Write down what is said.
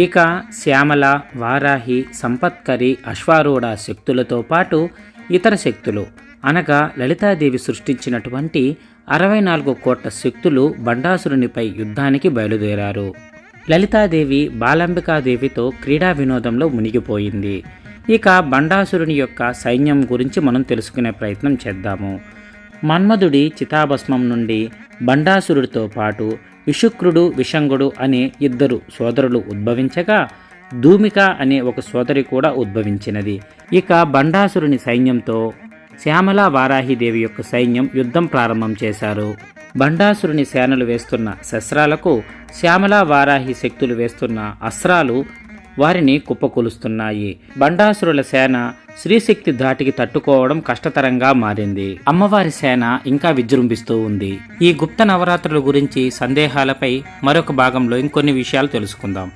ఇక శ్యామల, వారాహి, సంపత్కరి, అశ్వారూఢ శక్తులతో పాటు ఇతర శక్తులు అనగా లలితాదేవి సృష్టించినటువంటి 64 కోట్ల శక్తులు బండాసురునిపై యుద్ధానికి బయలుదేరారు. లలితాదేవి బాలంబికాదేవితో క్రీడా వినోదంలో మునిగిపోయింది. ఇక బండాసురుని యొక్క సైన్యం గురించి మనం తెలుసుకునే ప్రయత్నం చేద్దాము. మన్మధుడి చితాభస్మం నుండి బండాసురుడితో పాటు విశుక్రుడు, విషంగుడు అనే 2 సోదరులు ఉద్భవించగా ధూమిక అనే ఒక సోదరి కూడా ఉద్భవించినది. ఇక బండాసురుని సైన్యంతో శ్యామల, వారాహిదేవి యొక్క సైన్యం యుద్ధం ప్రారంభం చేశారు. బండాసురుని సేనలు వేస్తున్న శస్త్రాలకు శ్యామల, వారాహి శక్తులు వేస్తున్న అస్త్రాలు వారిని కుప్పకూలుస్తున్నాయి. బండాసురుల సేన శ్రీశక్తి ధాటికి తట్టుకోవడం కష్టతరంగా మారింది. అమ్మవారి సేన ఇంకా విజృంభిస్తూ ఉంది. ఈ గుప్త నవరాత్రుల గురించి సందేహాలపై మరొక భాగంలో ఇంకొన్ని విషయాలు తెలుసుకుందాం.